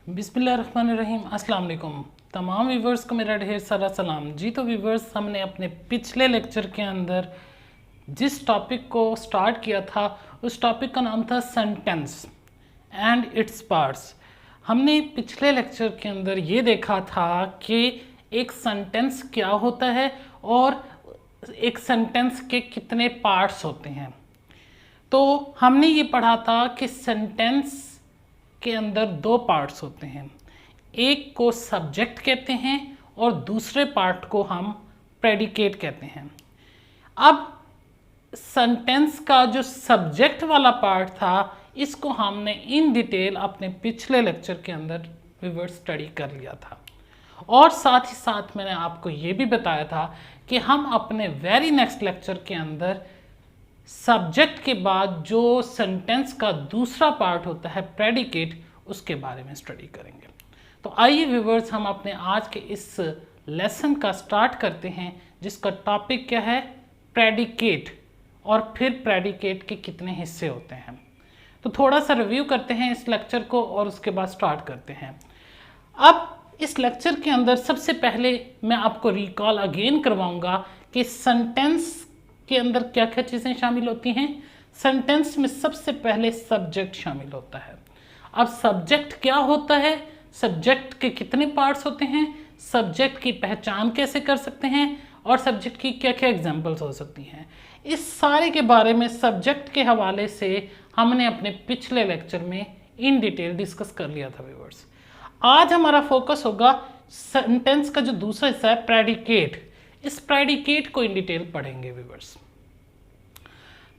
बिस्मिल्लाहिर्रहमानिर्रहीम। अस्सलाम वालेकुम तमाम व्यूवर्स को मेरा ढेर सारा सलाम जी। तो व्यूवर्स, हमने अपने पिछले लेक्चर के अंदर जिस टॉपिक को स्टार्ट किया था उस टॉपिक का नाम था सेंटेंस एंड इट्स पार्ट्स। हमने पिछले लेक्चर के अंदर ये देखा था कि एक सेंटेंस क्या होता है और एक सेंटेंस के कितने पार्ट्स होते हैं। तो हमने ये पढ़ा था कि सेंटेंस के अंदर दो पार्ट्स होते हैं, एक को सब्जेक्ट कहते हैं और दूसरे पार्ट को हम प्रेडिकेट कहते हैं। अब सेंटेंस का जो सब्जेक्ट वाला पार्ट था इसको हमने इन डिटेल अपने पिछले लेक्चर के अंदर व्यूअर्स स्टडी कर लिया था, और साथ ही साथ मैंने आपको ये भी बताया था कि हम अपने वेरी नेक्स्ट लेक्चर के अंदर सब्जेक्ट के बाद जो सेंटेंस का दूसरा पार्ट होता है प्रेडिकेट, उसके बारे में स्टडी करेंगे। तो आइए व्यूअर्स, हम अपने आज के इस लेसन का स्टार्ट करते हैं जिसका टॉपिक क्या है, प्रेडिकेट, और फिर प्रेडिकेट के कितने हिस्से होते हैं। तो थोड़ा सा रिव्यू करते हैं इस लेक्चर को और उसके बाद स्टार्ट करते हैं। अब इस लेक्चर के अंदर सबसे पहले मैं आपको रिकॉल अगेन करवाऊंगा कि सेंटेंस के अंदर क्या क्या चीज़ें शामिल होती हैं। सेंटेंस में सबसे पहले सब्जेक्ट शामिल होता है। अब सब्जेक्ट क्या होता है, सब्जेक्ट के कितने पार्ट्स होते हैं, सब्जेक्ट की पहचान कैसे कर सकते हैं और सब्जेक्ट की क्या क्या एग्जांपल्स हो सकती हैं, इस सारे के बारे में सब्जेक्ट के हवाले से हमने अपने पिछले लेक्चर में इन डिटेल डिस्कस कर लिया था व्यूअर्स। आज हमारा फोकस होगा सेंटेंस का जो दूसरा हिस्सा है प्रेडिकेट। इस प्रेडिकेट को इन डिटेल पढ़ेंगे व्यूअर्स।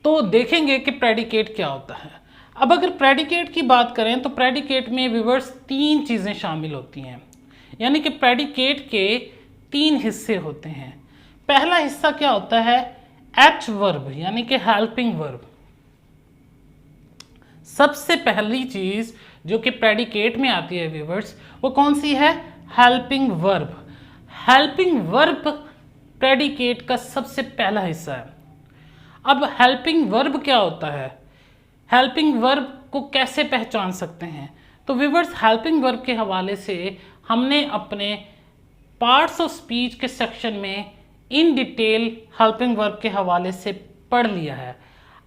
तो देखेंगे कि प्रेडिकेट क्या होता है। अब अगर प्रेडिकेट की बात करें तो प्रेडिकेट में व्यूअर्स तीन चीज़ें शामिल होती हैं, यानी कि प्रेडिकेट के तीन हिस्से होते हैं। पहला हिस्सा क्या होता है, एच वर्ब, यानी कि हेल्पिंग वर्ब। सबसे पहली चीज जो कि प्रेडिकेट में आती है व्यूअर्स, वो कौन सी है, helping verb. Helping verb predicate का सबसे पहला हिस्सा है। अब हेल्पिंग वर्ब क्या होता है, हेल्पिंग वर्ब को कैसे पहचान सकते हैं, तो व्यूअर्स हेल्पिंग वर्ब के हवाले से हमने अपने पार्ट्स ऑफ स्पीच के सेक्शन में इन डिटेल हेल्पिंग वर्ब के हवाले से पढ़ लिया है।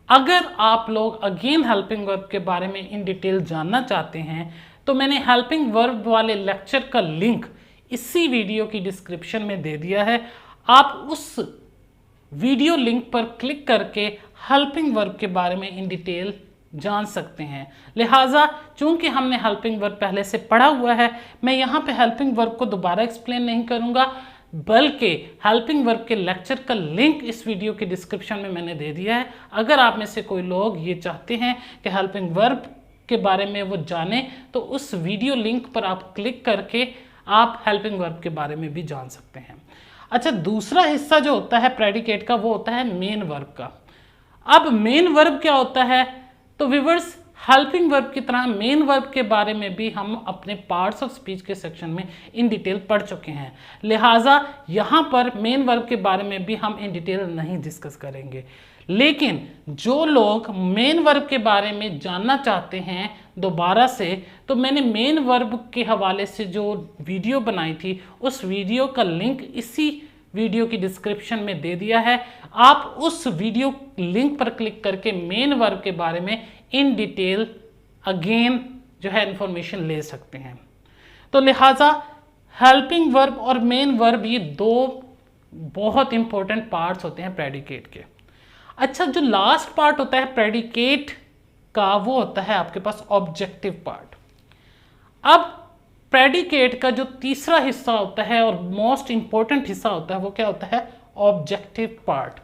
अगर आप लोग अगेन हेल्पिंग वर्ब के बारे में इन डिटेल जानना चाहते हैं तो मैंने हेल्पिंग वर्ब वाले लेक्चर का लिंक इसी वीडियो की डिस्क्रिप्शन में दे दिया है। आप उस वीडियो लिंक पर क्लिक करके हेल्पिंग वर्ब के बारे में इन डिटेल जान सकते हैं। लिहाजा चूंकि हमने हेल्पिंग वर्ब पहले से पढ़ा हुआ है, मैं यहाँ पे हेल्पिंग वर्ब को दोबारा एक्सप्लेन नहीं करूँगा, बल्कि हेल्पिंग वर्ब के लेक्चर का लिंक इस वीडियो के डिस्क्रिप्शन में मैंने दे दिया है। अगर आप में से कोई लोग ये चाहते हैं कि हेल्पिंग वर्ब के बारे में वो जाने तो उस वीडियो लिंक पर आप क्लिक करके आप हेल्पिंग वर्ब के बारे में भी जान सकते हैं। अच्छा, दूसरा हिस्सा जो होता है प्रेडिकेट का वो होता है मेन वर्ब का। अब मेन वर्ब क्या होता है, तो व्यूअर्स हेल्पिंग वर्ब की तरह मेन वर्ब के बारे में भी हम अपने पार्ट्स ऑफ स्पीच के सेक्शन में इन डिटेल पढ़ चुके हैं। लिहाजा यहाँ पर मेन वर्ब के बारे में भी हम इन डिटेल नहीं डिस्कस करेंगे। लेकिन जो लोग मेन वर्ब के बारे में जानना चाहते हैं दोबारा से, तो मैंने मेन वर्ब के हवाले से जो वीडियो बनाई थी उस वीडियो का लिंक इसी वीडियो की डिस्क्रिप्शन में दे दिया है। आप उस वीडियो लिंक पर क्लिक करके मेन वर्ब के बारे में इन डिटेल अगेन जो है इंफॉर्मेशन ले सकते हैं। तो लिहाजा हेल्पिंग वर्ब और मेन वर्ब ये दो बहुत इंपॉर्टेंट पार्ट्स होते हैं प्रेडिकेट के। अच्छा, जो लास्ट पार्ट होता है प्रेडिकेट का वो होता है आपके पास ऑब्जेक्टिव पार्ट। अब प्रेडिकेट का जो तीसरा हिस्सा होता है और मोस्ट इंपॉर्टेंट हिस्सा होता है वो क्या होता है, ऑब्जेक्टिव पार्ट।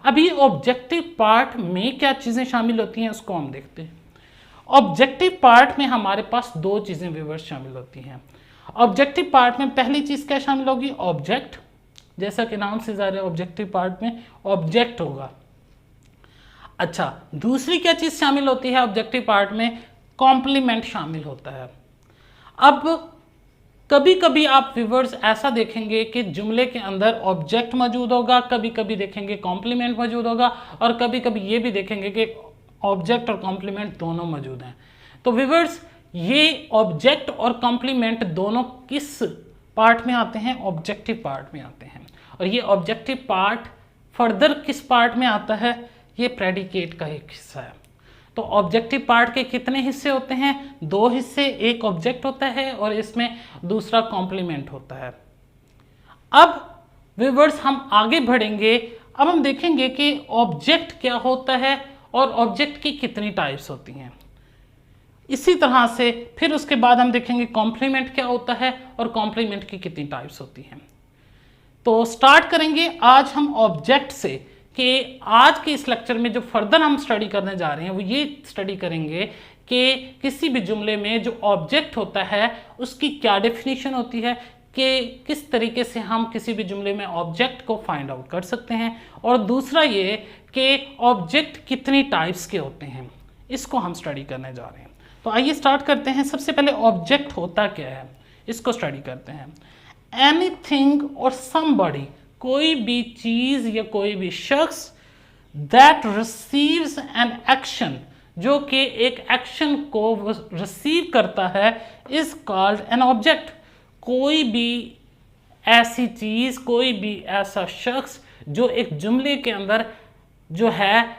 अब ये ऑब्जेक्टिव पार्ट में क्या चीज़ें शामिल होती हैं उसको हम देखते हैं। ऑब्जेक्टिव पार्ट में हमारे पास दो चीज़ें व्यूअर्स शामिल होती हैं। ऑब्जेक्टिव पार्ट में पहली चीज़ क्या शामिल होगी, ऑब्जेक्ट, जैसा कि नाम से ज़ाहिर है ऑब्जेक्टिव पार्ट में ऑब्जेक्ट होगा। अच्छा, दूसरी क्या चीज़ शामिल होती है ऑब्जेक्टिव पार्ट में, कॉम्प्लीमेंट शामिल होता है। अब कभी कभी आप व्यूअर्स ऐसा देखेंगे कि जुमले के अंदर ऑब्जेक्ट मौजूद होगा, कभी कभी देखेंगे कॉम्प्लीमेंट मौजूद होगा, और कभी कभी ये भी देखेंगे कि ऑब्जेक्ट और कॉम्प्लीमेंट दोनों मौजूद हैं। तो व्यूअर्स ये ऑब्जेक्ट और कॉम्प्लीमेंट दोनों किस पार्ट में आते हैं? ऑब्जेक्टिव पार्ट में आते हैं। और ये ऑब्जेक्टिव पार्ट फर्दर किस पार्ट में आता है? ये प्रेडिकेट का एक हिस्सा है। तो ऑब्जेक्टिव पार्ट के कितने हिस्से होते हैं? 2 हिस्से, एक ऑब्जेक्ट होता है और इसमें दूसरा कॉम्प्लीमेंट होता है। अब व्यूअर्स हम आगे बढ़ेंगे। अब हम देखेंगे कि ऑब्जेक्ट क्या होता है और ऑब्जेक्ट की कितनी टाइप्स होती हैं। इसी तरह से फिर उसके बाद हम देखेंगे कॉम्प्लीमेंट क्या होता है और कॉम्प्लीमेंट की कितनी टाइप्स होती हैं। तो स्टार्ट करेंगे आज हम ऑब्जेक्ट से कि आज के इस लेक्चर में जो फर्दर हम स्टडी करने जा रहे हैं वो ये स्टडी करेंगे कि किसी भी जुमले में जो ऑब्जेक्ट होता है उसकी क्या डेफिनेशन होती है, कि किस तरीके से हम किसी भी जुमले में ऑब्जेक्ट को फाइंड आउट कर सकते हैं, और दूसरा ये कि ऑब्जेक्ट कितनी टाइप्स के होते हैं, इसको हम स्टडी करने जा रहे हैं। तो आइए स्टार्ट करते हैं। सबसे पहले ऑब्जेक्ट होता क्या है, इसको स्टडी करते हैं। एनीथिंग और समबडी, कोई भी चीज या कोई भी शख्स, दैट रिसीव्स एन एक्शन, जो कि एक एक्शन को रिसीव करता है, इज कॉल्ड एन ऑब्जेक्ट। कोई भी ऐसी चीज, कोई भी ऐसा शख्स जो एक जुमले के अंदर जो है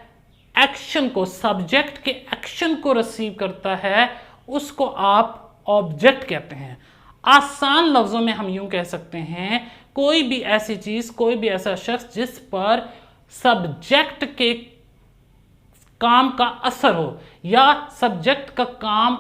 एक्शन को, सब्जेक्ट के एक्शन को रिसीव करता है, उसको आप ऑब्जेक्ट कहते हैं। आसान लफ्जों में हम यूं कह सकते हैं, कोई भी ऐसी चीज, कोई भी ऐसा शख्स जिस पर सब्जेक्ट के काम का असर हो या सब्जेक्ट का काम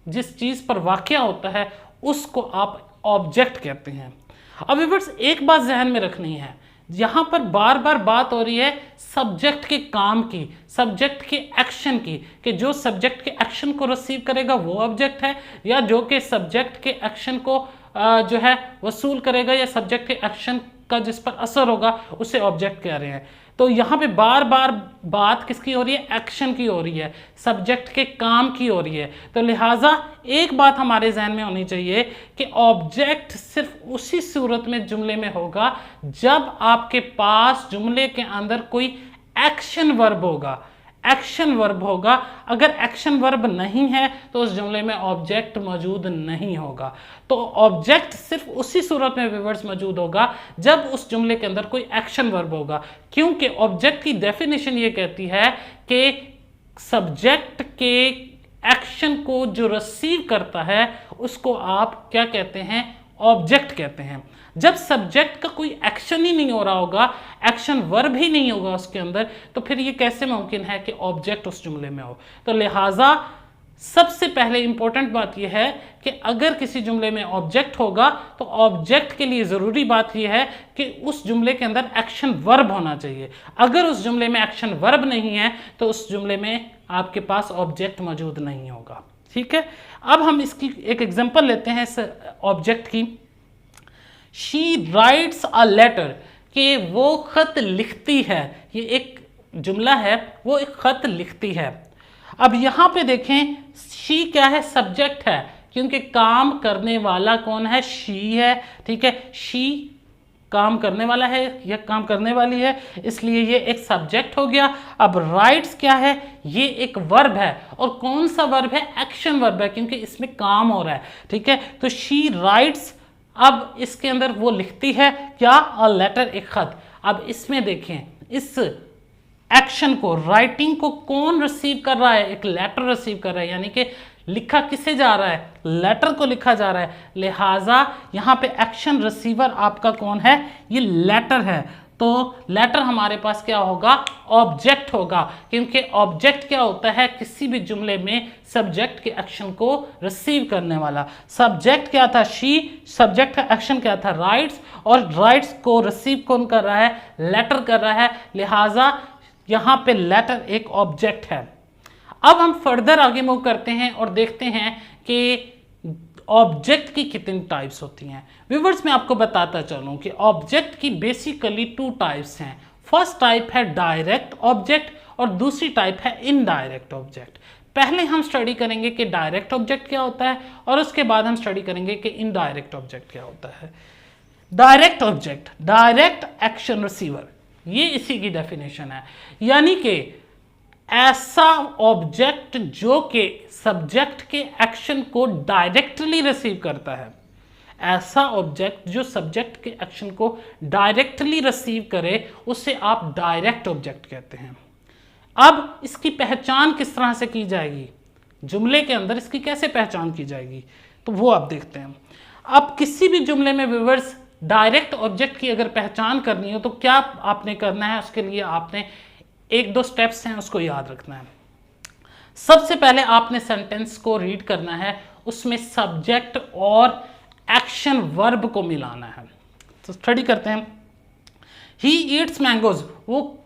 जिस चीज पर वाक़या होता है, उसको आप ऑब्जेक्ट कहते हैं। अब व्यूअर्स एक बात जहन में रखनी है, यहां पर बार बार बात हो रही है सब्जेक्ट के काम की, सब्जेक्ट के एक्शन की, कि जो सब्जेक्ट के एक्शन को रिसीव करेगा वो ऑब्जेक्ट है, या जो कि सब्जेक्ट के एक्शन को जो है वसूल करेगा, या सब्जेक्ट के एक्शन का जिस पर असर होगा उसे ऑब्जेक्ट कह रहे हैं। तो यहाँ पे बार बार बात किसकी हो रही है? एक्शन की हो रही है, सब्जेक्ट के काम की हो रही है। तो लिहाजा एक बात हमारे जहन में होनी चाहिए कि ऑब्जेक्ट सिर्फ उसी सूरत में जुमले में होगा जब आपके पास जुमले के अंदर कोई एक्शन वर्ब होगा, एक्शन वर्ब होगा। अगर एक्शन वर्ब नहीं है तो उस जुमले में ऑब्जेक्ट मौजूद नहीं होगा। तो ऑब्जेक्ट सिर्फ उसी सूरत में व्यूअर्स मौजूद होगा जब उस जुमले के अंदर कोई एक्शन वर्ब होगा, क्योंकि ऑब्जेक्ट की डेफिनेशन ये कहती है कि सब्जेक्ट के एक्शन को जो रिसीव करता है उसको आप क्या कहते हैं? ऑब्जेक्ट कहते हैं। जब सब्जेक्ट का कोई एक्शन ही नहीं हो रहा होगा, एक्शन वर्ब ही नहीं होगा उसके अंदर, तो फिर ये कैसे मुमकिन है कि ऑब्जेक्ट उस जुमले में हो? तो लिहाजा सबसे पहले इंपॉर्टेंट बात यह है कि अगर किसी जुमले में ऑब्जेक्ट होगा तो ऑब्जेक्ट के लिए ज़रूरी बात यह है कि उस जुमले के अंदर एक्शन वर्ब होना चाहिए। अगर उस जुमले में एक्शन वर्ब नहीं है तो उस जुमले में आपके पास ऑब्जेक्ट मौजूद नहीं होगा। ठीक है, अब हम इसकी एक एग्जांपल लेते हैं इस ऑब्जेक्ट की। शी राइट्स अ लेटर, कि वो खत लिखती है, ये एक जुमला है, वो एक खत लिखती है। अब यहां पे देखें शी क्या है? सब्जेक्ट है, क्योंकि काम करने वाला कौन है? शी है। ठीक है, शी काम करने वाला है या काम करने वाली है, इसलिए ये एक सब्जेक्ट हो गया। अब राइट्स क्या है? ये एक वर्ब है, और कौन सा वर्ब है? एक्शन वर्ब है, क्योंकि इसमें काम हो रहा है। ठीक है, तो शी राइट्स, अब इसके अंदर वो लिखती है क्या? अ लेटर, एक खत। अब इसमें देखें इस एक्शन को, राइटिंग को कौन रिसीव कर रहा है? एक लेटर रिसीव कर रहा है, यानी कि लिखा किसे जा रहा है? लेटर को लिखा जा रहा है। लिहाजा यहाँ पे एक्शन रिसीवर आपका कौन है? ये लेटर है। तो लेटर हमारे पास क्या होगा? ऑब्जेक्ट होगा, क्योंकि ऑब्जेक्ट क्या होता है? किसी भी जुमले में सब्जेक्ट के एक्शन को रिसीव करने वाला। सब्जेक्ट क्या था? शी। सब्जेक्ट का एक्शन क्या था? राइट्स। और राइट्स को रिसीव कौन कर रहा है? लेटर कर रहा है। लिहाजा यहाँ पे लेटर एक ऑब्जेक्ट है। अब हम फर्दर आगे मूव करते हैं और देखते हैं कि ऑब्जेक्ट की कितनी टाइप्स होती हैं। व्यूअर्स मैं आपको बताता चलूं कि ऑब्जेक्ट की बेसिकली 2 टाइप्स हैं। फर्स्ट टाइप है डायरेक्ट ऑब्जेक्ट और दूसरी टाइप है इनडायरेक्ट ऑब्जेक्ट। पहले हम स्टडी करेंगे कि डायरेक्ट ऑब्जेक्ट क्या होता है और उसके बाद हम स्टडी करेंगे कि इनडायरेक्ट ऑब्जेक्ट क्या होता है। Direct object, direct action receiver, ये इसी की डेफिनेशन है, यानी कि ऐसा ऑब्जेक्ट जो कि सब्जेक्ट के एक्शन को डायरेक्टली रिसीव करता है, ऐसा ऑब्जेक्ट जो सब्जेक्ट के एक्शन को डायरेक्टली रिसीव करे उसे आप डायरेक्ट ऑब्जेक्ट कहते हैं। अब इसकी पहचान किस तरह से की जाएगी, जुमले के अंदर इसकी कैसे पहचान की जाएगी, तो वो आप देखते हैं। अब किसी भी जुमले में व्यूअर्स डायरेक्ट ऑब्जेक्ट की अगर पहचान करनी हो तो क्या आपने करना है, उसके लिए आपने एक दो स्टेप्स हैं उसको याद रखना है। सबसे पहले आपने सेंटेंस को रीड करना है, उसमें सब्जेक्ट और एक्शन वर्ब को मिलाना है। तो स्टडी करते हैं। ही ईट्स मैंगोज, वो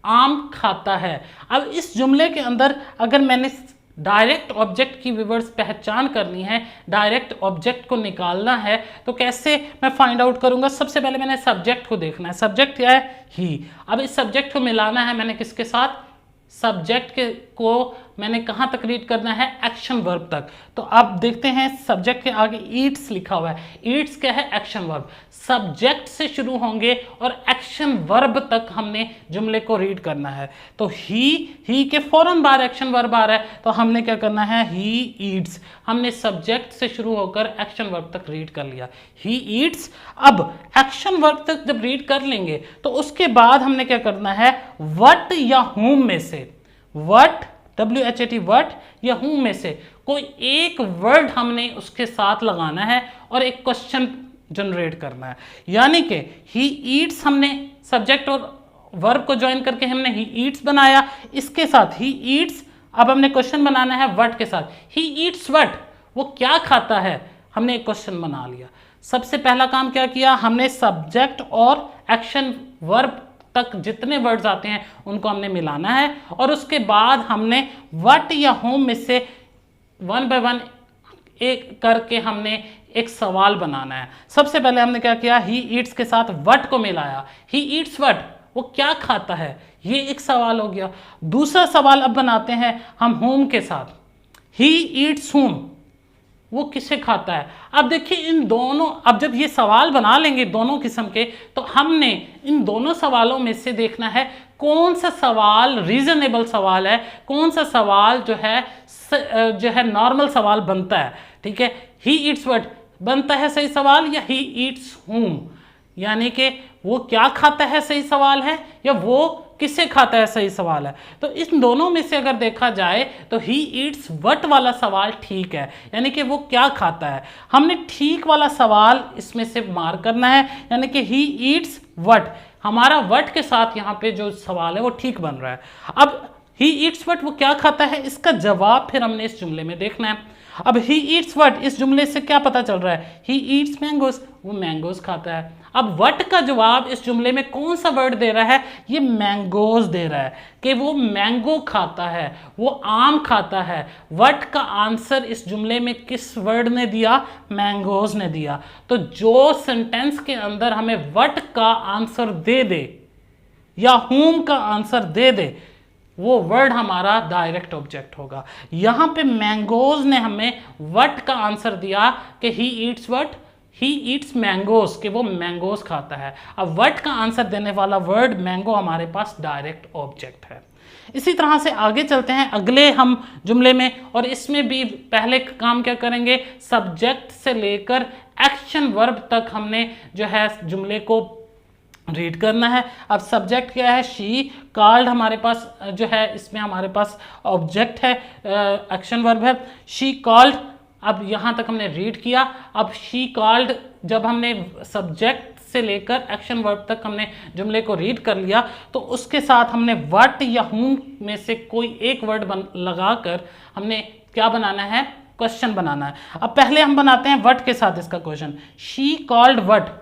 आम खाता है। अब इस जुमले के अंदर अगर मैंने डायरेक्ट ऑब्जेक्ट की व्यूअर्स पहचान करनी है, डायरेक्ट ऑब्जेक्ट को निकालना है, तो कैसे मैं फाइंड आउट करूंगा? सबसे पहले मैंने सब्जेक्ट को देखना है। सब्जेक्ट क्या है? ही। अब इस सब्जेक्ट को मिलाना है मैंने किसके साथ? सब्जेक्ट के को मैंने कहाँ तक रीड करना है? एक्शन वर्ब तक। तो आप देखते हैं सब्जेक्ट के आगे ईट्स लिखा हुआ है। ईट्स क्या है? Action verb. सब्जेक्ट से शुरू होंगे और एक्शन वर्ब तक हमने जुमले को रीड करना है। तो ही के फौरन बाद एक्शन वर्ब आ रहा है, तो हमने क्या करना है? He eats. हमने सब्जेक्ट से शुरू होकर एक्शन वर्ब तक रीड कर लिया, ही ईट्स। अब एक्शन वर्ब तक जब रीड कर लेंगे तो उसके बाद हमने क्या करना है? व्हाट या whom में से, व्हाट WHAT व्हाट या whom में से कोई एक वर्ड हमने उसके साथ लगाना है और एक क्वेश्चन जनरेट करना है। यानी कि ही ईट्स, हमने सब्जेक्ट और वर्ब को ज्वाइन करके हमने ही ईट्स बनाया, इसके साथ ही ईट्स। अब हमने क्वेश्चन बनाना है व्हाट के साथ, ही ईट्स व्हाट, वो क्या खाता है, हमने एक क्वेश्चन बना लिया। सबसे पहला काम क्या किया? हमने सब्जेक्ट और एक्शन वर्ब तक जितने वर्ड्स आते हैं उनको हमने मिलाना है और उसके बाद हमने व्हाट या whom में से वन बाय वन एक करके हमने एक सवाल बनाना है। सबसे पहले हमने क्या किया? ही ईट्स के साथ व्हाट को मिलाया, ही ईट्स व्हाट, वो क्या खाता है, ये एक सवाल हो गया। दूसरा सवाल अब बनाते हैं हम whom के साथ, ही ईट्स whom, वो किसे खाता है। अब देखिए इन दोनों, अब जब ये सवाल बना लेंगे दोनों किस्म के, तो हमने इन दोनों सवालों में से देखना है कौन सा सवाल रीजनेबल सवाल है, कौन सा सवाल जो है नॉर्मल सवाल बनता है। ठीक है, ही ईट्स व्हाट बनता है सही सवाल, या ही ईट्स whom, यानी कि वो क्या खाता है सही सवाल है, या वो किसे खाता है सही सवाल है। तो इन दोनों में से अगर देखा जाए तो ही ईट्स व्हाट वाला सवाल ठीक है, यानी कि वो क्या खाता है। हमने ठीक वाला सवाल इसमें से मार्क करना है, यानी कि ही ईट्स व्हाट, हमारा व्हाट के साथ यहाँ पे जो सवाल है वो ठीक बन रहा है। अब ही ईट्स व्हाट, वो क्या खाता है, इसका जवाब फिर हमने इस जुमले में देखना है। अब ही ईट्स व्हाट, इस जुमले से क्या पता चल रहा है? ही ईट्स मैंगोज, वो मैंगोज खाता है। अब व्हाट का जवाब इस जुमले में कौन सा वर्ड दे रहा है? ये मैंगोज दे रहा है कि वो मैंगो खाता है, वो आम खाता है। व्हाट का आंसर इस जुमले में किस वर्ड ने दिया? मैंगोज ने दिया। तो जो सेंटेंस के अंदर हमें व्हाट का आंसर दे दे या whom का आंसर दे दे, वो वर्ड हमारा डायरेक्ट ऑब्जेक्ट होगा। यहाँ पे मैंगोज ने हमें व्हाट का आंसर दिया कि he eats what, he eats mangoes, कि वो मैंगोज खाता है। अब व्हाट का आंसर देने वाला वर्ड मैंगो हमारे पास डायरेक्ट ऑब्जेक्ट है। इसी तरह से आगे चलते हैं अगले हम जुमले में, और इसमें भी पहले काम क्या करेंगे? सब्जेक्ट से लेकर एक्शन वर्ब तक हमने जो है जुमले को रीड करना है। अब सब्जेक्ट क्या है? शी कॉल्ड, हमारे पास जो है इसमें हमारे पास ऑब्जेक्ट है, एक्शन वर्ब है, शी कॉल्ड। अब यहाँ तक हमने रीड किया। अब शी कॉल्ड, जब हमने सब्जेक्ट से लेकर एक्शन वर्ब तक हमने जुमले को रीड कर लिया, तो उसके साथ हमने व्हाट या whom में से कोई एक वर्ड लगाकर हमने क्या बनाना है? क्वेश्चन बनाना है। अब पहले हम बनाते हैं व्हाट के साथ इसका क्वेश्चन। शी कॉल्ड व्हाट,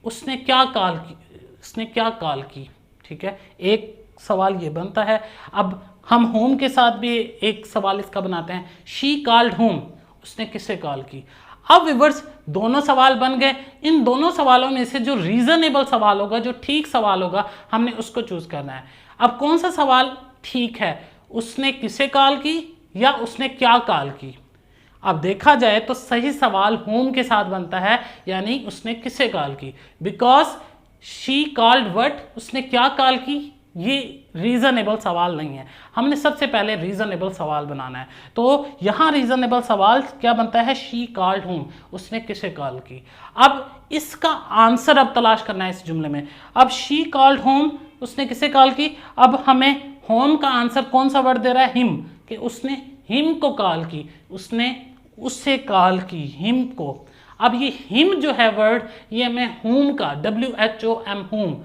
उसने क्या कॉल की, उसने क्या कॉल की। ठीक है, एक सवाल ये बनता है। अब हम होम के साथ भी एक सवाल इसका बनाते हैं, शी कॉल्ड होम, उसने किसे कॉल की। अब व्यूअर्स दोनों सवाल बन गए। इन दोनों सवालों में से जो रीजनेबल सवाल होगा, जो ठीक सवाल होगा, हमने उसको चूज करना है। अब कौन सा सवाल ठीक है? उसने किसे कॉल की या उसने क्या कॉल की। अब देखा जाए तो सही सवाल होम के साथ बनता है, यानी उसने किसे कॉल की, बिकॉज शी कॉल्ड व्हाट, उसने क्या कॉल की, ये रीजनेबल सवाल नहीं है। हमने सबसे पहले रीजनेबल सवाल बनाना है। तो यहाँ रीजनेबल सवाल क्या बनता है, शी कॉल्ड होम, उसने किसे कॉल की। अब इसका आंसर अब तलाश करना है इस जुमले में। अब शी कॉल्ड होम, उसने किसे कॉल की। अब हमें होम का आंसर कौन सा वर्ड दे रहा है, हिम, कि उसने हिम को कॉल की, उसने उससे कॉल की, हिम को। अब ये हिम जो है वर्ड, ये हमें होम का, WHOM होम,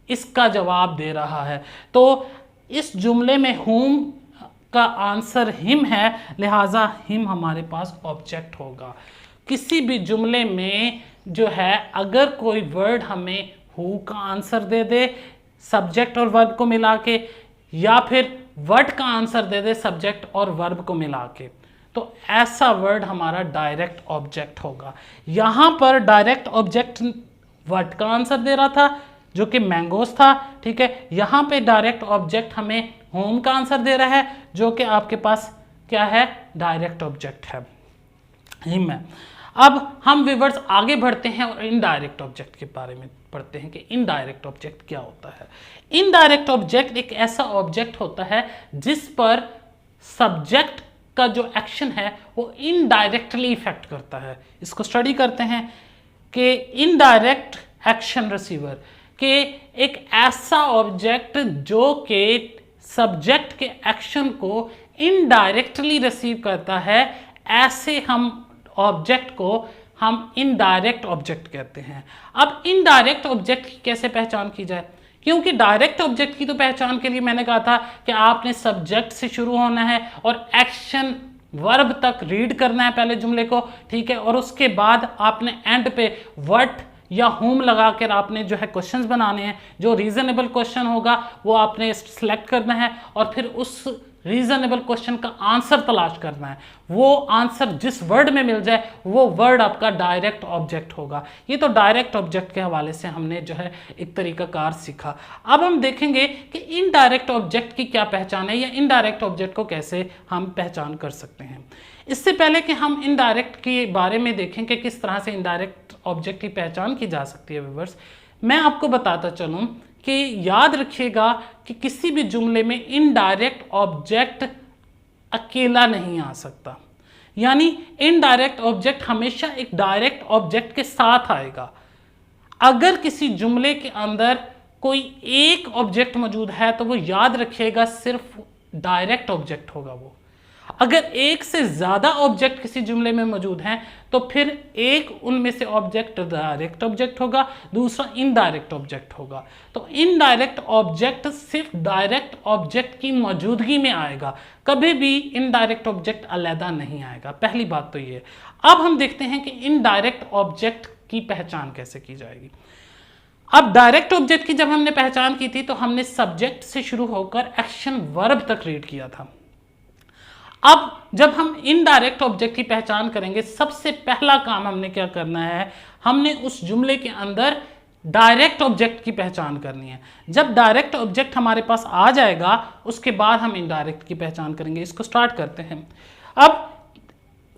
इसका जवाब दे रहा है। तो इस जुमले में होम का आंसर हिम है, लिहाजा हिम हमारे पास ऑब्जेक्ट होगा। किसी भी जुमले में जो है अगर कोई वर्ड हमें हु का आंसर दे दे सब्जेक्ट और वर्ब को मिला के, या फिर वर्ड का आंसर दे दे सब्जेक्ट और वर्ब को मिला के, तो ऐसा वर्ड हमारा डायरेक्ट ऑब्जेक्ट होगा। यहां पर डायरेक्ट ऑब्जेक्ट वर्ड का आंसर दे रहा था जो कि मैंगोस था, ठीक है। यहां पे डायरेक्ट ऑब्जेक्ट हमें होम का आंसर दे रहा है जो कि आपके पास क्या है, डायरेक्ट ऑब्जेक्ट है, हिम है। अब हम व्यूअर्स आगे बढ़ते हैं और इनडायरेक्ट ऑब्जेक्ट के बारे में पढ़ते हैं कि इनडायरेक्ट ऑब्जेक्ट क्या होता है। इनडायरेक्ट ऑब्जेक्ट एक ऐसा ऑब्जेक्ट होता है जिस पर सब्जेक्ट का जो एक्शन है वो इनडायरेक्टली इफेक्ट करता है। इसको स्टडी करते हैं कि इनडायरेक्ट एक्शन रिसीवर, कि एक ऐसा ऑब्जेक्ट जो कि सब्जेक्ट के एक्शन को इनडायरेक्टली रिसीव करता है, ऐसे हम ऑब्जेक्ट को हम इनडायरेक्ट ऑब्जेक्ट कहते हैं। अब इनडायरेक्ट ऑब्जेक्ट की कैसे पहचान की जाए, क्योंकि डायरेक्ट ऑब्जेक्ट की तो पहचान के लिए मैंने कहा था कि आपने सब्जेक्ट से शुरू होना है और एक्शन वर्ब तक रीड करना है पहले जुमले को, ठीक है, और उसके बाद आपने एंड पे व्हाट या होम लगा कर आपने जो है क्वेश्चंस बनाने हैं। जो रीजनेबल क्वेश्चन होगा वो आपने सिलेक्ट करना है और फिर उस रीजनेबल क्वेश्चन का आंसर तलाश करना है। वो आंसर जिस वर्ड में मिल जाए वो वर्ड आपका डायरेक्ट ऑब्जेक्ट होगा। ये तो डायरेक्ट ऑब्जेक्ट के हवाले से हमने जो है एक तरीकाकार सीखा। अब हम देखेंगे कि इनडायरेक्ट ऑब्जेक्ट की क्या पहचान है या इनडायरेक्ट ऑब्जेक्ट को कैसे हम पहचान कर सकते हैं। इससे पहले कि हम इनडायरेक्ट के बारे में देखें कि किस तरह से इनडायरेक्ट ऑब्जेक्ट की पहचान की जा सकती है व्यूअर्स, मैं आपको बताता चलूं कि याद रखिएगा कि किसी भी जुमले में इनडायरेक्ट ऑब्जेक्ट अकेला नहीं आ सकता। यानी इनडायरेक्ट ऑब्जेक्ट हमेशा एक डायरेक्ट ऑब्जेक्ट के साथ आएगा। अगर किसी जुमले के अंदर कोई एक ऑब्जेक्ट मौजूद है तो वो याद रखिएगा सिर्फ डायरेक्ट ऑब्जेक्ट होगा वो। अगर एक से ज़्यादा ऑब्जेक्ट किसी जुमले में मौजूद हैं तो फिर एक उनमें से ऑब्जेक्ट डायरेक्ट ऑब्जेक्ट होगा, दूसरा इनडायरेक्ट ऑब्जेक्ट होगा। तो इनडायरेक्ट ऑब्जेक्ट सिर्फ डायरेक्ट ऑब्जेक्ट की मौजूदगी में आएगा, कभी भी इनडायरेक्ट ऑब्जेक्ट अलग नहीं आएगा। पहली बात तो ये। अब हम देखते हैं कि इनडायरेक्ट ऑब्जेक्ट की पहचान कैसे की जाएगी। अब डायरेक्ट ऑब्जेक्ट की जब हमने पहचान की थी तो हमने सब्जेक्ट से शुरू होकर एक्शन वर्ब तक रीड किया था। अब जब हम इनडायरेक्ट ऑब्जेक्ट की पहचान करेंगे, सबसे पहला काम हमने क्या करना है, हमने उस जुमले के अंदर डायरेक्ट ऑब्जेक्ट की पहचान करनी है। जब डायरेक्ट ऑब्जेक्ट हमारे पास आ जाएगा उसके बाद हम इनडायरेक्ट की पहचान करेंगे। इसको स्टार्ट करते हैं। अब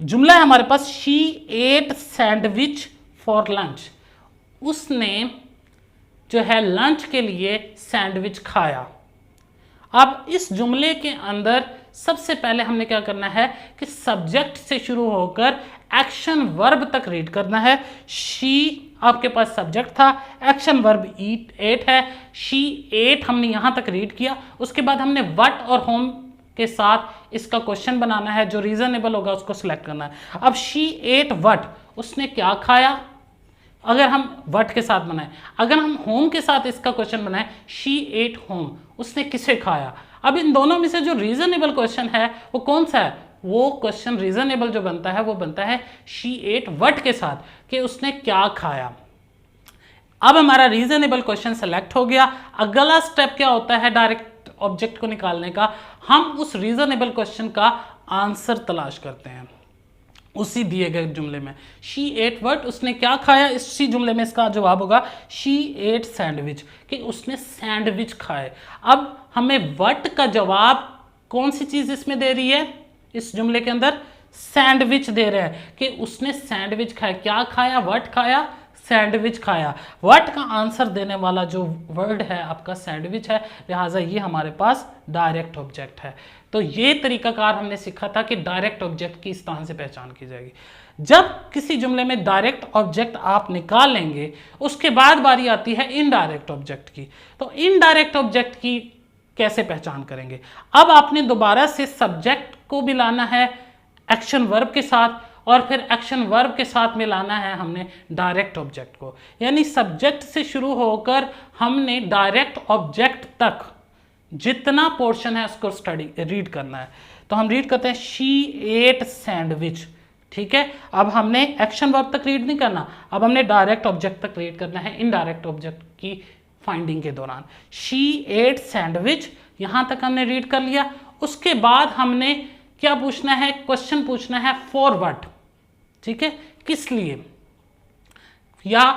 जुमला है हमारे पास, she ate sandwich for lunch, उसने जो है लंच के लिए सैंडविच खाया। अब इस जुमले के अंदर सबसे पहले हमने क्या करना है कि सब्जेक्ट से शुरू होकर एक्शन वर्ब तक रीड करना है। शी आपके पास सब्जेक्ट था, एक्शन वर्ब एट है, शी एट हमने यहां तक रीड किया। उसके बाद हमने व्हाट और होम के साथ इसका क्वेश्चन बनाना है, जो रीजनेबल होगा उसको सिलेक्ट करना है। अब शी एट व्हाट, उसने क्या खाया, अगर हम व्हाट के साथ बनाए। अगर हम होम के साथ इसका क्वेश्चन बनाए, शी एट होम, उसने किसे खाया। अब इन दोनों में से जो रीजनेबल क्वेश्चन है वो कौन सा है, वो क्वेश्चन रीजनेबल जो बनता है वो बनता है शी एट व्हाट के साथ, कि उसने क्या खाया। अब हमारा रीजनेबल क्वेश्चन सेलेक्ट हो गया। अगला स्टेप क्या होता है डायरेक्ट ऑब्जेक्ट को निकालने का, हम उस रीजनेबल क्वेश्चन का आंसर तलाश करते हैं उसी दिए गए जुमले में। शी एट व्हाट, उसने क्या खाया, इसी जुमले में इसका जवाब होगा शी एट सैंडविच, कि उसने सैंडविच खाए। अब हमें व्हाट का जवाब कौन सी चीज इसमें दे रही है, इस जुमले के अंदर सैंडविच दे रहे हैं कि उसने सैंडविच खाया। क्या खाया, व्हाट खाया, सैंडविच खाया। व्हाट का आंसर देने वाला जो वर्ड है आपका सैंडविच है, लिहाजा ये हमारे पास डायरेक्ट ऑब्जेक्ट है। तो ये तरीकाकार हमने सीखा था कि डायरेक्ट ऑब्जेक्ट की इस तरह से पहचान की जाएगी। जब किसी जुमले में डायरेक्ट ऑब्जेक्ट आप निकाल लेंगे, उसके बाद बारी आती है इनडायरेक्ट ऑब्जेक्ट की। तो इनडायरेक्ट ऑब्जेक्ट की कैसे पहचान करेंगे? अब आपने दोबारा से सब्जेक्ट को मिलाना है एक्शन वर्ब के साथ, और फिर एक्शन वर्ब के साथ मिलाना है हमने डायरेक्ट ऑब्जेक्ट को। यानी सब्जेक्ट से शुरू होकर हमने डायरेक्ट ऑब्जेक्ट तक जितना पोर्शन है उसको रीड करना है। तो हम रीड करते हैं शी एट सैंडविच, ठीक है। अब हमने एक्शन वर्ब तक रीड नहीं करना, अब हमने डायरेक्ट ऑब्जेक्ट तक रीड करना है इनडायरेक्ट ऑब्जेक्ट की फाइंडिंग के दौरान। शी एट सैंडविच, यहां तक हमने रीड कर लिया। उसके बाद हमने क्या पूछना है? क्वेश्चन पूछना है फॉर व्हाट, ठीक है, किस लिए, या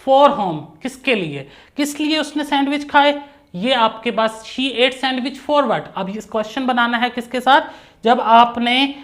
फॉर होम, किसके लिए, किस लिए उसने सैंडविच खाए। ये आपके पास she ate sandwich for what. अब इस क्वेश्चन बनाना है किसके साथ? जब आपने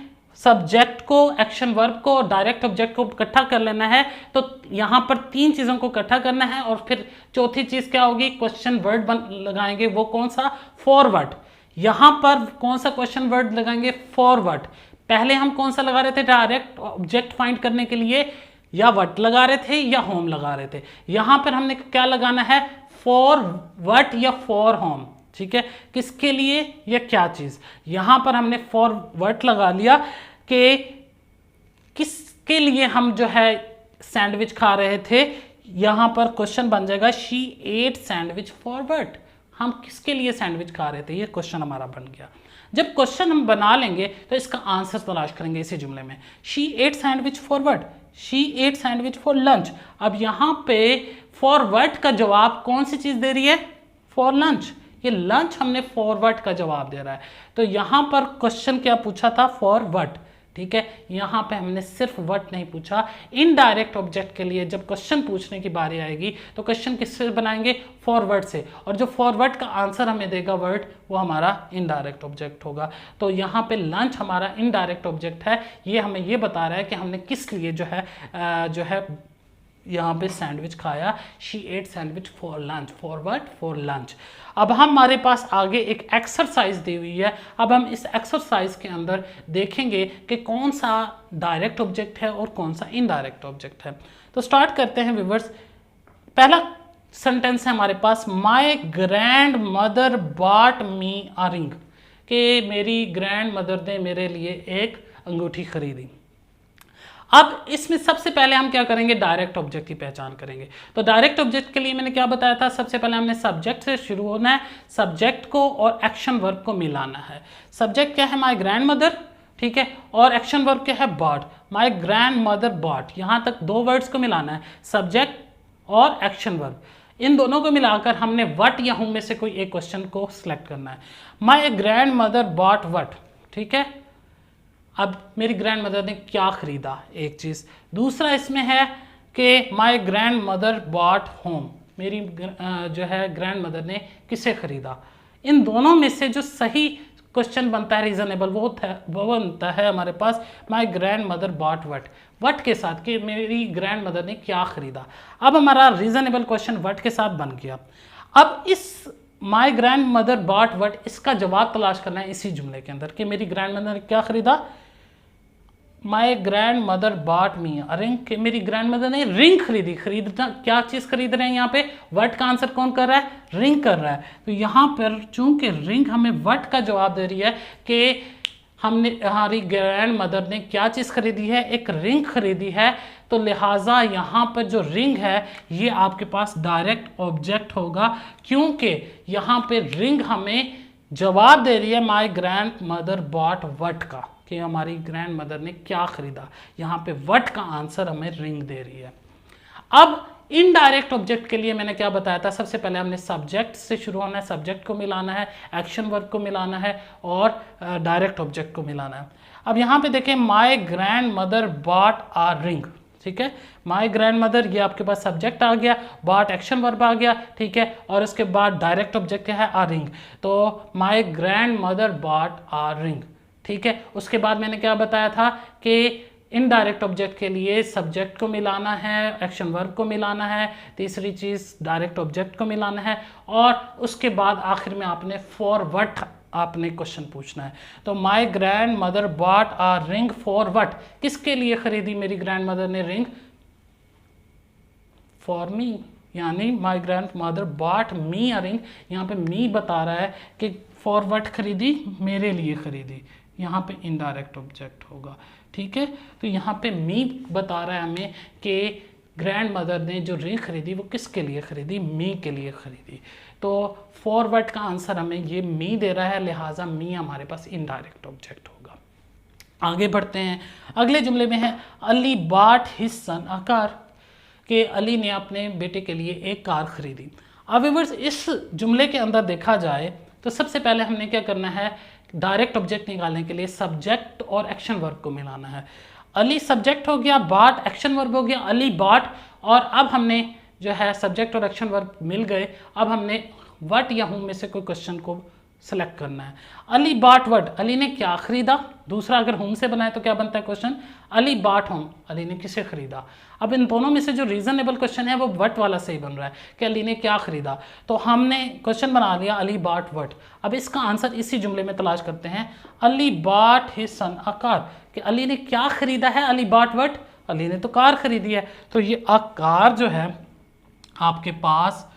सब्जेक्ट को, एक्शन वर्ब को और डायरेक्ट ऑब्जेक्ट को इकट्ठा कर लेना है, तो यहां पर तीन चीजों को इकट्ठा करना है, और फिर चौथी चीज क्या होगी? क्वेश्चन वर्ड लगाएंगे, वो कौन सा? For what. यहां पर कौन सा क्वेश्चन वर्ड लगाएंगे? For what. पहले हम कौन सा लगा रहे थे डायरेक्ट ऑब्जेक्ट फाइंड करने के लिए? या व्हाट लगा रहे थे या होम लगा रहे थे। यहां पर हमने क्या लगाना है? फॉर व्हाट या फॉर होम, ठीक है, किसके लिए या क्या चीज। यहां पर हमने फॉर व्हाट लगा लिया कि किसके लिए हम जो है सैंडविच खा रहे थे। यहां पर क्वेश्चन बन जाएगा she ate sandwich for what. हम किसके लिए सैंडविच खा रहे थे, ये क्वेश्चन हमारा बन गया। जब क्वेश्चन हम बना लेंगे तो इसका आंसर तलाश करेंगे इसी जुमले में। She ate sandwich for what? She ate sandwich for lunch. अब यहाँ पे फॉर व्हाट का जवाब कौन सी चीज दे रही है? For lunch. ये लंच हमने फॉर व्हाट का जवाब दे रहा है। तो यहाँ पर क्वेश्चन क्या पूछा था? फॉर व्हाट, ठीक है। यहाँ पे हमने सिर्फ व्हाट नहीं पूछा। इनडायरेक्ट ऑब्जेक्ट के लिए जब क्वेश्चन पूछने की बारी आएगी तो क्वेश्चन किससे बनाएंगे? फॉरवर्ड से, और जो फॉरवर्ड का आंसर हमें देगा वर्ड, वो हमारा इनडायरेक्ट ऑब्जेक्ट होगा। तो यहाँ पे लंच हमारा इनडायरेक्ट ऑब्जेक्ट है। ये हमें ये बता रहा है कि हमने किस लिए जो है यहाँ पे सैंडविच खाया। She ate sandwich for lunch, for what? For lunch. अब हमारे पास आगे एक एक्सरसाइज दी हुई है। अब हम इस एक्सरसाइज के अंदर देखेंगे कि कौन सा डायरेक्ट ऑब्जेक्ट है और कौन सा इनडायरेक्ट ऑब्जेक्ट है। तो स्टार्ट करते हैं व्यूअर्स। पहला सेंटेंस है हमारे पास, my grandmother bought me a ring, कि मेरी ग्रैंड मदर ने मेरे लिए एक अंगूठी खरीदी। अब इसमें सबसे पहले हम क्या करेंगे? डायरेक्ट ऑब्जेक्ट की पहचान करेंगे। तो डायरेक्ट ऑब्जेक्ट के लिए मैंने क्या बताया था? सबसे पहले हमने सब्जेक्ट से शुरू होना है, सब्जेक्ट को और एक्शन वर्ब को मिलाना है। सब्जेक्ट क्या है? माय ग्रैंड मदर, ठीक है, और एक्शन वर्ब क्या है? Bought. My grandmother bought, यहां तक दो वर्ड्स को मिलाना है, सब्जेक्ट और एक्शन वर्ब। इन दोनों को मिलाकर हमने व्हाट या हुम में से कोई एक क्वेश्चन को सिलेक्ट करना है। My grandmother bought what, ठीक है। अब मेरी ग्रैंड मदर ने क्या खरीदा, एक चीज़। दूसरा इसमें है कि my grandmother bought home, मेरी जो है ग्रैंड मदर ने किसे खरीदा। इन दोनों में से जो सही क्वेश्चन बनता है रीजनेबल, वो बनता है हमारे पास my grandmother bought what, what के साथ, कि मेरी ग्रैंड मदर ने क्या खरीदा। अब हमारा रीजनेबल क्वेश्चन व्हाट के साथ बन गया। अब इस my grandmother bought what, इसका जवाब तलाश करना है इसी जुमले के अंदर कि मेरी ग्रैंड मदर ने क्या खरीदा। My grandmother bought me a ring, कि मेरी ग्रैंड मदर ने रिंग खरीदी। खरीदना क्या चीज़ खरीद रहे हैं यहाँ पे? व्हाट का आंसर कौन कर रहा है? रिंग कर रहा है। तो यहाँ पर चूंकि रिंग हमें व्हाट का जवाब दे रही है कि हमारी ग्रैंड मदर ने क्या चीज़ खरीदी है? एक रिंग खरीदी है। तो लिहाजा यहाँ पर जो रिंग है ये आपके पास डायरेक्ट ऑब्जेक्ट होगा, क्योंकि यहाँ पे रिंग हमें जवाब दे रही है my grandmother bought what का, कि हमारी ग्रैंड मदर ने क्या खरीदा। यहाँ पे व्हाट का आंसर हमें रिंग दे रही है। अब इनडायरेक्ट ऑब्जेक्ट के लिए मैंने क्या बताया था? सबसे पहले हमने सब्जेक्ट से शुरू होना है, सब्जेक्ट को मिलाना है, एक्शन वर्ब को मिलाना है और डायरेक्ट ऑब्जेक्ट को मिलाना है। अब यहाँ पे देखें, my grandmother bought a ring, ठीक है। माय ग्रैंड मदर, ये आपके पास सब्जेक्ट आ गया, बॉट एक्शन वर्ब आ गया, ठीक है, और उसके बाद डायरेक्ट ऑब्जेक्ट क्या है? A ring. तो my grandmother bought a ring, ठीक है। उसके बाद मैंने क्या बताया था कि इनडायरेक्ट ऑब्जेक्ट के लिए सब्जेक्ट को मिलाना है, एक्शन वर्ब को मिलाना है, तीसरी चीज़ डायरेक्ट ऑब्जेक्ट को मिलाना है, और उसके बाद आखिर में आपने फॉर व्हाट आपने क्वेश्चन पूछना है। तो my grand mother bought a ring for what, किसके लिए खरीदी मेरी ग्रैंड मदर ने रिंग? फॉर मी, यानी my grand mother bought me a ring, यहाँ पे मी बता रहा है कि फॉर व्हाट खरीदी, मेरे लिए खरीदी, यहाँ पे इनडायरेक्ट ऑब्जेक्ट होगा। ठीक है, तो यहाँ पे मी बता रहा है हमें कि ग्रैंड मदर ने जो रिंग खरीदी वो किसके लिए खरीदी? मी के लिए खरीदी। तो फॉर व्हाट का आंसर हमें ये मी दे रहा है, लिहाजा मी हमारे पास इनडायरेक्ट ऑब्जेक्ट होगा। आगे बढ़ते हैं, अगले जुमले में है Ali bot his son a car, कि अली ने अपने बेटे के लिए एक कार खरीदी। अब व्यूअर्स, इस जुमले के अंदर देखा जाए तो सबसे पहले हमने क्या करना है, डायरेक्ट ऑब्जेक्ट निकालने के लिए सब्जेक्ट और एक्शन वर्ब को मिलाना है। अली सब्जेक्ट हो गया, बॉट एक्शन वर्ब हो गया, अली बॉट, और अब हमने जो है सब्जेक्ट और एक्शन वर्ब मिल गए, अब हमने व्हाट या हूँ में से कोई क्वेश्चन को सेलेक्ट करना है। अली बॉट व्हाट, अली ने क्या खरीदा। दूसरा अगर होम से बनाए तो क्या बनता है question, Ali bought home, Ali ने किसे खरीदा। अब इन दोनों में से जो रीजनेबल क्वेश्चन है वो व्हाट वाला सही बन रहा है कि अली ने क्या खरीदा। तो हमने क्वेश्चन बना लिया अली बॉट व्हाट। अब इसका आंसर इसी जुमले में तलाश करते हैं, Ali bot his son a car, कि अली ने क्या खरीदा है, अली बॉट व्हाट, अली ने तो कार खरीदी है। तो ये अ कार जो है आपके पास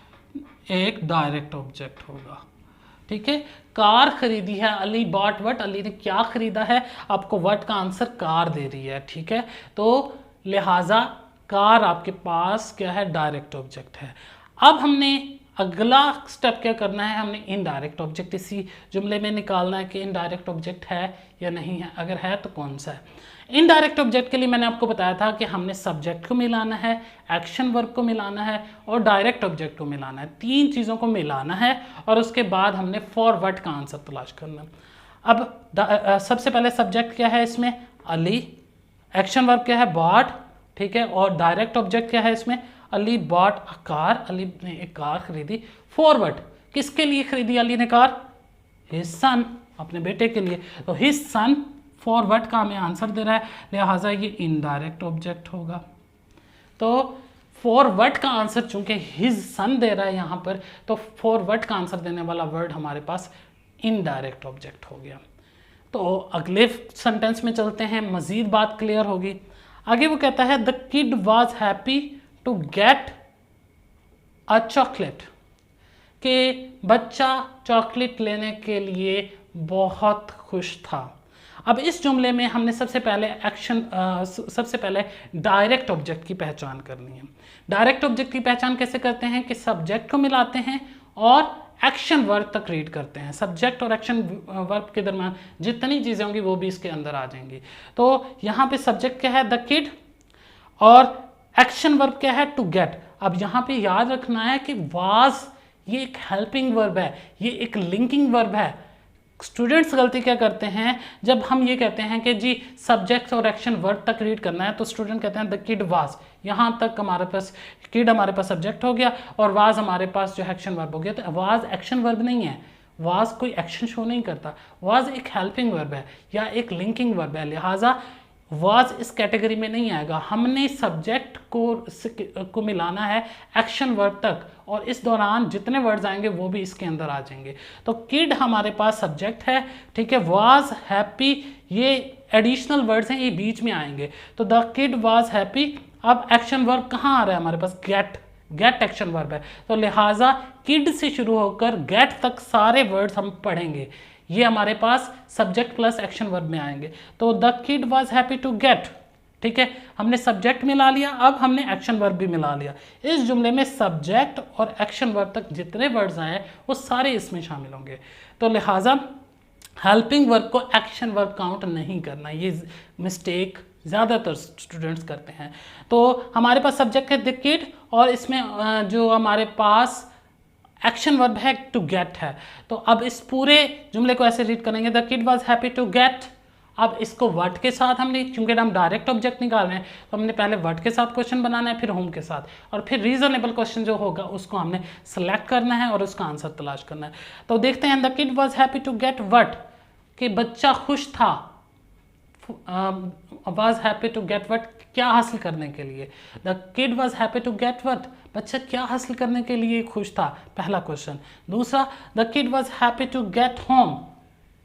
एक डायरेक्ट ऑब्जेक्ट होगा। ठीक है, कार खरीदी है, अली बॉट व्हाट, अली ने क्या खरीदा है, आपको व्हाट का आंसर कार दे रही है। ठीक है, तो लिहाजा कार आपके पास क्या है, डायरेक्ट ऑब्जेक्ट है। अब हमने अगला स्टेप क्या करना है, हमने इनडायरेक्ट ऑब्जेक्ट इसी जुमले में निकालना है कि इनडायरेक्ट ऑब्जेक्ट है या नहीं है, अगर है तो कौन सा है। इनडायरेक्ट ऑब्जेक्ट के लिए मैंने आपको बताया था कि हमने सब्जेक्ट को मिलाना है, एक्शन वर्ब को मिलाना है और डायरेक्ट ऑब्जेक्ट को मिलाना है, तीन चीज़ों को मिलाना है, और उसके बाद हमने फॉर व्हाट का आंसर तलाश करना है। अब सबसे पहले सब्जेक्ट क्या है इसमें, अली, एक्शन वर्ब क्या है, बॉट, ठीक है, और डायरेक्ट ऑब्जेक्ट क्या है इसमें, Ali bought a car, Ali ने एक कार खरीदी। फॉर व्हाट, किसके लिए खरीदी अली ने कार, हिज सन, अपने बेटे के लिए। तो हिज सन फॉर व्हाट का हमें आंसर दे रहा है, लिहाजा ये इनडायरेक्ट ऑब्जेक्ट होगा। तो फॉर व्हाट का आंसर चूंकि हिज सन दे रहा है यहाँ पर, तो फॉर व्हाट का आंसर देने वाला वर्ड हमारे पास इनडायरेक्ट ऑब्जेक्ट हो गया। तो अगले सेंटेंस में चलते हैं, मजीद बात क्लियर होगी। आगे वो कहता है the kid was happy to get a chocolate, कि बच्चा चॉकलेट लेने के लिए बहुत खुश था। अब इस जुमले में हमने सबसे पहले डायरेक्ट ऑब्जेक्ट की पहचान करनी है। डायरेक्ट ऑब्जेक्ट की पहचान कैसे करते हैं कि सब्जेक्ट को मिलाते हैं और एक्शन वर्ब तक रीड करते हैं। सब्जेक्ट और एक्शन वर्ब के दरम्यान जितनी चीज़ें होंगी वो भी इसके अंदर आ जाएंगी। तो यहाँ पे सब्जेक्ट क्या है, द किड, और एक्शन वर्ब क्या है, टू गेट। अब यहाँ पे याद रखना है कि वाज ये एक हेल्पिंग वर्ब है, ये एक लिंकिंग वर्ब है। स्टूडेंट्स गलती क्या करते हैं, जब हम ये कहते हैं कि जी सब्जेक्ट और एक्शन वर्ब तक रीड करना है, तो स्टूडेंट कहते हैं द किड वाज, यहाँ तक हमारे पास किड हमारे पास सब्जेक्ट हो गया और वाज हमारे पास जो एक्शन वर्ब हो गया। तो वाज एक्शन वर्ब नहीं है, वाज कोई एक्शन शो नहीं करता, वाज एक हेल्पिंग वर्ब है या एक लिंकिंग वर्ब है, लिहाजा वाज इस कैटेगरी में नहीं आएगा। हमने सब्जेक्ट को मिलाना है एक्शन वर्ब तक, और इस दौरान जितने वर्ड्स आएंगे वो भी इसके अंदर आ जाएंगे। तो किड हमारे पास सब्जेक्ट है, ठीक है, वाज, हैप्पी, ये एडिशनल वर्ड्स हैं, ये बीच में आएंगे। तो द किड वाज हैप्पी। अब एक्शन वर्ब कहाँ आ रहा है हमारे पास, गेट, गेट एक्शन वर्ब है, तो लिहाजा किड से शुरू होकर गेट तक सारे वर्ड्स हम पढ़ेंगे, ये हमारे पास सब्जेक्ट प्लस एक्शन वर्ब में आएंगे। तो the kid was happy to get, ठीक है, हमने सब्जेक्ट मिला लिया, अब हमने एक्शन वर्ब भी मिला लिया। इस जुमले में सब्जेक्ट और एक्शन वर्ब तक जितने वर्ड्स आए वो सारे इसमें शामिल होंगे। तो लिहाजा हेल्पिंग वर्ब को एक्शन वर्ब काउंट नहीं करना, ये मिस्टेक ज़्यादातर स्टूडेंट्स करते हैं। तो हमारे पास सब्जेक्ट है द किड, और इसमें जो हमारे पास एक्शन वर्ब है टू गेट है। तो अब इस पूरे जुमले को ऐसे रीड करेंगे, the kid was happy to get. अब इसको वर्ड के साथ हमने, चूंकि हम डायरेक्ट ऑब्जेक्ट निकाल रहे हैं, तो हमने पहले वर्ड के साथ क्वेश्चन बनाना है, फिर होम के साथ, और फिर रीजनेबल क्वेश्चन जो होगा उसको हमने सेलेक्ट करना है और उसका आंसर तलाश करना है। तो देखते हैं, the kid was happy to get what, कि बच्चा खुश था was happy to get what, क्या हासिल करने के लिए। The kid was happy to get what, बच्चा क्या हासिल करने के लिए खुश था, पहला क्वेश्चन। दूसरा, the kid was happy to get home,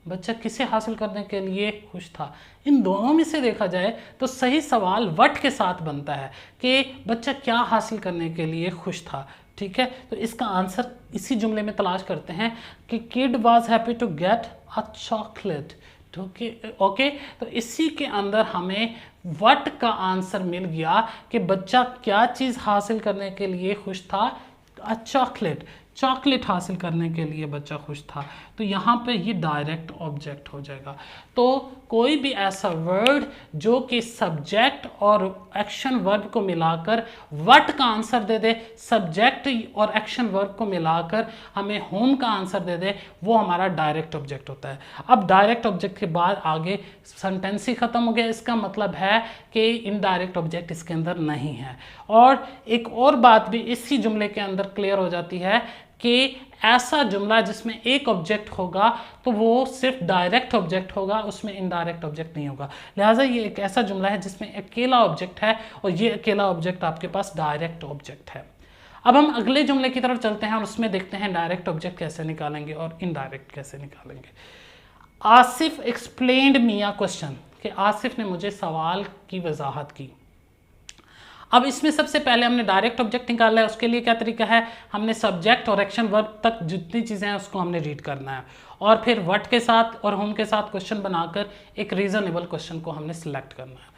बच्चा किसे हासिल करने के लिए खुश था। इन दोनों में से देखा जाए तो सही सवाल व्हाट के साथ बनता है कि बच्चा क्या हासिल करने के लिए खुश था। ठीक है, तो इसका आंसर इसी जुमले में तलाश करते हैं कि kid was happy to get a chocolate. Okay, तो इसी के अंदर हमें व्हाट का आंसर मिल गया कि बच्चा क्या चीज़ हासिल करने के लिए खुश था, चॉकलेट, चॉकलेट हासिल करने के लिए बच्चा खुश था। तो यहाँ पे ये डायरेक्ट ऑब्जेक्ट हो जाएगा। तो कोई भी ऐसा वर्ड जो कि सब्जेक्ट और एक्शन वर्ब को मिलाकर व्हाट का आंसर दे दे, सब्जेक्ट और एक्शन वर्ब को मिलाकर हमें होम का आंसर दे दे, वो हमारा डायरेक्ट ऑब्जेक्ट होता है। अब डायरेक्ट ऑब्जेक्ट के बाद आगे सेंटेंस ही खत्म हो गया। इसका मतलब है कि इनडायरेक्ट ऑब्जेक्ट इसके अंदर नहीं है। और एक और बात भी इसी जुमले के अंदर क्लियर हो जाती है कि ऐसा जुमला जिसमें एक ऑब्जेक्ट होगा तो वो सिर्फ डायरेक्ट ऑब्जेक्ट होगा, उसमें इनडायरेक्ट ऑब्जेक्ट नहीं होगा। लिहाजा ये एक ऐसा जुमला है जिसमें अकेला ऑब्जेक्ट है और ये अकेला ऑब्जेक्ट आपके पास डायरेक्ट ऑब्जेक्ट है। अब हम अगले जुमले की तरफ चलते हैं और उसमें देखते हैं डायरेक्ट ऑब्जेक्ट कैसे निकालेंगे और इनडायरेक्ट कैसे निकालेंगे। Asif explained me a question, कि आसिफ ने मुझे सवाल की वजाहत की। अब इसमें सबसे पहले हमने डायरेक्ट ऑब्जेक्ट निकाला है। उसके लिए क्या तरीका है, हमने सब्जेक्ट और एक्शन वर्ब तक जितनी चीज़ें हैं उसको हमने रीड करना है और फिर व्हाट के साथ और होम के साथ क्वेश्चन बनाकर एक रीजनेबल क्वेश्चन को हमने सिलेक्ट करना है।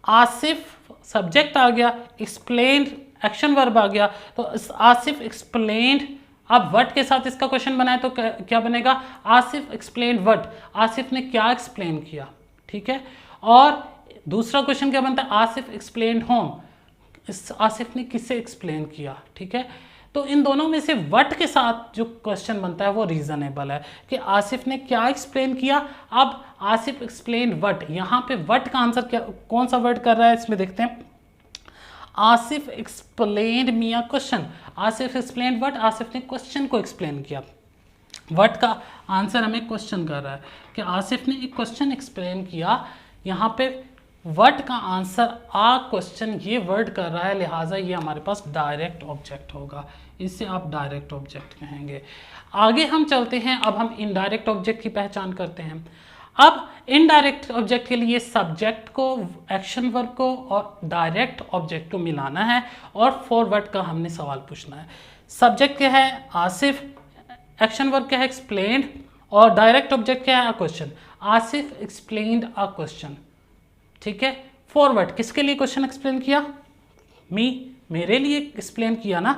आसिफ सब्जेक्ट आ गया, एक्सप्लेन्ड एक्शन वर्ब आ गया, तो आसिफ एक्सप्लेन्ड। अब व्हाट के साथ इसका क्वेश्चन बनाए तो क्या बनेगा, आसिफ एक्सप्लेन्ड व्हाट, आसिफ ने क्या एक्सप्लेन किया। ठीक है, और दूसरा क्वेश्चन क्या बनता है, आसिफ एक्सप्लेन्ड होम, आसिफ ने किसे एक्सप्लेन किया। ठीक है, तो इन दोनों में से व्हाट के साथ जो क्वेश्चन बनता है वो रीजनेबल है कि आसिफ ने क्या एक्सप्लेन किया। अब आसिफ एक्सप्लेन व्हाट, यहाँ पे व्हाट का आंसर क्या, कौन सा वर्ड कर रहा है इसमें देखते हैं। Asif explained me a question, Asif explain what, Asif ने क्वेश्चन को एक्सप्लेन किया। व्हाट का आंसर हमें क्वेश्चन कर रहा है कि आसिफ ने एक क्वेश्चन एक्सप्लेन किया। यहाँ पे व्हाट का आंसर आ क्वेश्चन ये वर्ड कर रहा है, लिहाजा ये हमारे पास डायरेक्ट ऑब्जेक्ट होगा, इससे आप डायरेक्ट ऑब्जेक्ट कहेंगे। आगे हम चलते हैं, अब हम इनडायरेक्ट ऑब्जेक्ट की पहचान करते हैं। अब इनडायरेक्ट ऑब्जेक्ट के लिए सब्जेक्ट को, एक्शन वर्ब को और डायरेक्ट ऑब्जेक्ट को मिलाना है और फॉरवर्ड का हमने सवाल पूछना है। सब्जेक्ट क्या है, आसिफ, एक्शन वर्ब क्या है, एक्सप्लेन्ड, और डायरेक्ट ऑब्जेक्ट क्या है, a question. Asif explained a question. ठीक है, फॉरवर्ड किसके लिए क्वेश्चन एक्सप्लेन किया, मी, मेरे लिए एक्सप्लेन किया ना।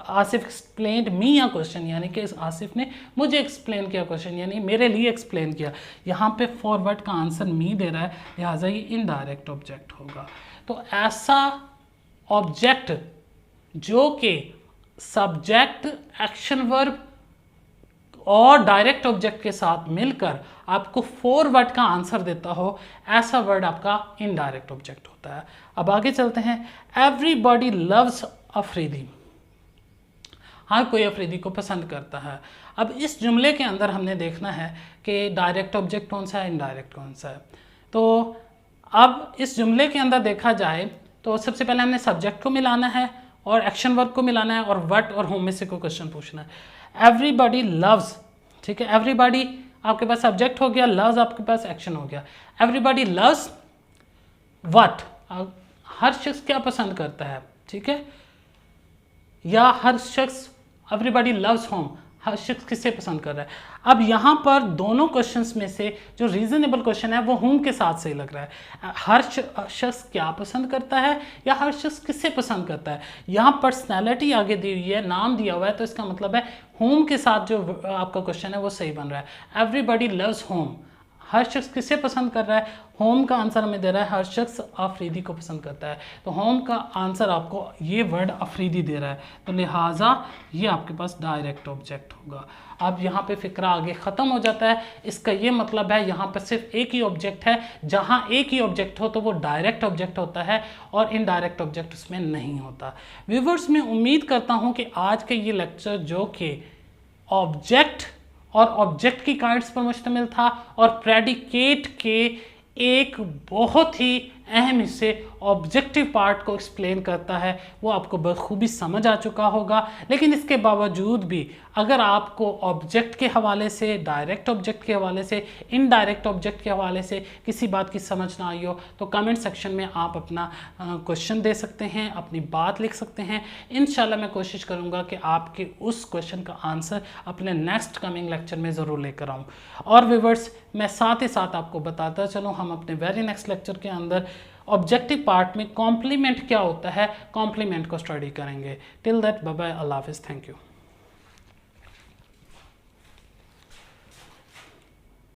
Asif explained me a question, यानी कि आसिफ ने मुझे एक्सप्लेन किया क्वेश्चन, यानी मेरे लिए एक्सप्लेन किया। यहाँ पे फॉरवर्ड का आंसर मी दे रहा है, लिहाजा ये इनडायरेक्ट ऑब्जेक्ट होगा। तो ऐसा ऑब्जेक्ट जो कि सब्जेक्ट, एक्शन वर्ब और डायरेक्ट ऑब्जेक्ट के साथ मिलकर आपको फॉरवर्ड का आंसर देता हो, ऐसा वर्ड आपका इनडायरेक्ट ऑब्जेक्ट होता है। अब आगे चलते हैं। एवरीबॉडी लव्स अफरीदी, हर कोई अफरीदी को पसंद करता है। अब इस जुमले के अंदर हमने देखना है कि डायरेक्ट ऑब्जेक्ट कौन सा है, इनडायरेक्ट कौन सा है। तो अब इस जुमले के अंदर देखा जाए तो सबसे पहले हमने सब्जेक्ट को मिलाना है और एक्शन वर्ब को मिलाना है और व्हाट और होम में से कोई क्वेश्चन पूछना है। एवरीबॉडी लव्स, ठीक है, एवरीबॉडी आपके पास सब्जेक्ट हो गया, लव्स आपके पास एक्शन हो गया। एवरीबॉडी लव्स व्हाट, हर शख्स क्या पसंद करता है। ठीक है, या हर शख्स, एवरीबॉडी लव्स होम, हर शख्स किसे पसंद कर रहा है। अब यहाँ पर दोनों क्वेश्चंस में से जो रीजनेबल क्वेश्चन है वो होम के साथ सही लग रहा है। हर शख्स क्या पसंद करता है या हर शख्स किसे पसंद करता है। यहाँ पर्सनैलिटी आगे दी हुई है, नाम दिया हुआ है, तो इसका मतलब है होम के साथ जो आपका क्वेश्चन है वो सही बन रहा है। एवरीबॉडी लव्स होम, हर शख्स किसे पसंद कर रहा है, होम का आंसर हमें दे रहा है हर शख्स अफरीदी को पसंद करता है। तो होम का आंसर आपको ये वर्ड अफरीदी दे रहा है, तो लिहाजा ये आपके पास डायरेक्ट ऑब्जेक्ट होगा। अब यहाँ पे फिक्रा आगे ख़त्म हो जाता है। इसका ये मतलब है यहाँ पर सिर्फ एक ही ऑब्जेक्ट है, जहाँ एक ही ऑब्जेक्ट हो तो वो डायरेक्ट ऑब्जेक्ट होता है और इनडायरेक्ट ऑब्जेक्ट उसमें नहीं होता। व्यूअर्स, मैं उम्मीद करता हूँ कि आज के ये लेक्चर जो कि ऑब्जेक्ट और ऑब्जेक्ट की काइंड्स पर मुश्तमिल था और प्रेडिकेट के एक बहुत ही अहम हिस्से ऑब्जेक्टिव पार्ट को एक्सप्लेन करता है, वो आपको बखूबी समझ आ चुका होगा। लेकिन इसके बावजूद भी अगर आपको ऑब्जेक्ट के हवाले से, डायरेक्ट ऑब्जेक्ट के हवाले से, इनडायरेक्ट ऑब्जेक्ट के हवाले से किसी बात की समझ ना आई हो तो कमेंट सेक्शन में आप अपना क्वेश्चन दे सकते हैं, अपनी बात लिख सकते हैं। इंशाल्लाह मैं कोशिश करूँगा कि आपके उस क्वेश्चन का आंसर अपने नेक्स्ट कमिंग लेक्चर में ज़रूर लेकर आऊँ। और व्यूअर्स, मैं साथ ही साथ आपको बताता चलूँ, हम अपने वेरी नेक्स्ट लेक्चर के अंदर ऑब्जेक्टिव पार्ट में कॉम्प्लीमेंट क्या होता है, कॉम्प्लीमेंट को स्टडी करेंगे। टिल दैट बाय बाय, अल्लाह हाफिज़, थैंक यू।